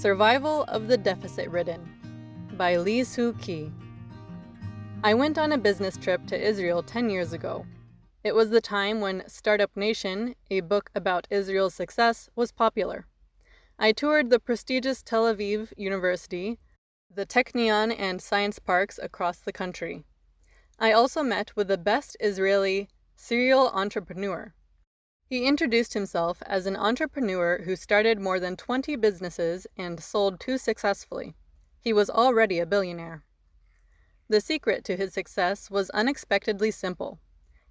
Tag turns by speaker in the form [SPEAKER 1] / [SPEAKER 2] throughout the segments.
[SPEAKER 1] Survival of the Deficit-Ridden by Lee Soo-ki. I went on a business trip to Israel 10 years ago. It was the time when Startup Nation, a book about Israel's success, was popular. I toured the prestigious Tel Aviv University, the Technion and science parks across the country. I also met with the best Israeli serial entrepreneur. He introduced himself as an entrepreneur who started more than 20 businesses and sold 2 successfully. He was already a billionaire. The secret to his success was unexpectedly simple.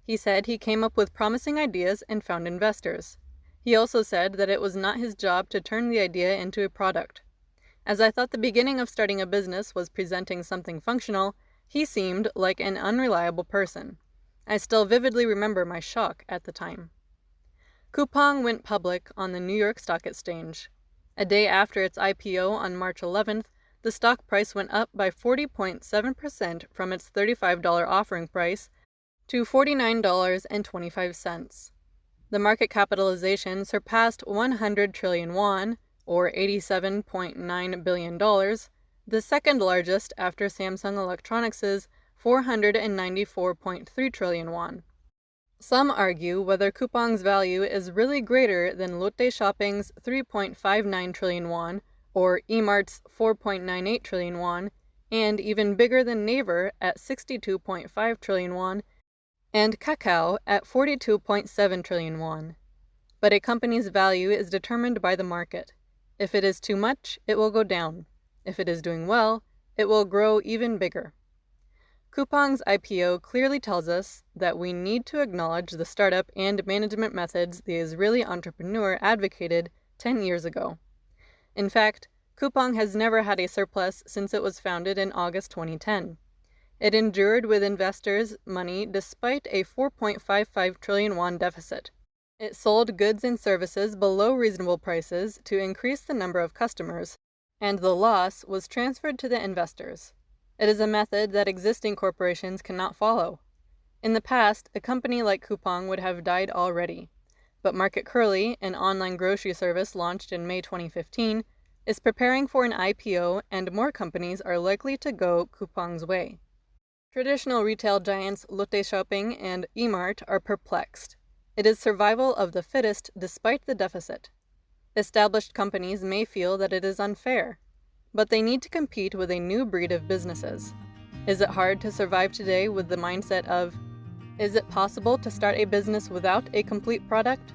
[SPEAKER 1] He said he came up with promising ideas and found investors. He also said that it was not his job to turn the idea into a product. As I thought the beginning of starting a business was presenting something functional, he seemed like an unreliable person. I still vividly remember my shock at the time. Coupang went public on the New York Stock Exchange. A day after its IPO on March 11th, the stock price went up by 40.7% from its $35 offering price to $49.25. The market capitalization surpassed 100 trillion won, or $87.9 billion, the second largest after Samsung Electronics' 494.3 trillion won. Some argue whether Coupang's value is really greater than Lotte Shopping's 3.59 trillion won, or E-mart's 4.98 trillion won, and even bigger than Naver at 62.5 trillion won, and Kakao at 42.7 trillion won. But a company's value is determined by the market. If it is too much, it will go down. If it is doing well, it will grow even bigger. Coupang's IPO clearly tells us that we need to acknowledge the startup and management methods the Israeli entrepreneur advocated 10 years ago. In fact, Coupang has never had a surplus since it was founded in August 2010. It endured with investors' money despite a 4.55 trillion won deficit. It sold goods and services below reasonable prices to increase the number of customers, and the loss was transferred to the investors. It is a method that existing corporations cannot follow. In the past, a company like Coupang would have died already. But Market Kurly, an online grocery service launched in May 2015, is preparing for an IPO, and more companies are likely to go Coupang's way. Traditional retail giants Lotte Shopping and E-mart are perplexed. It is survival of the fittest despite the deficit. Established companies may feel that it is unfair, but they need to compete with a new breed of businesses. Is it hard to survive today with the mindset of, is it possible to start a business without a complete product?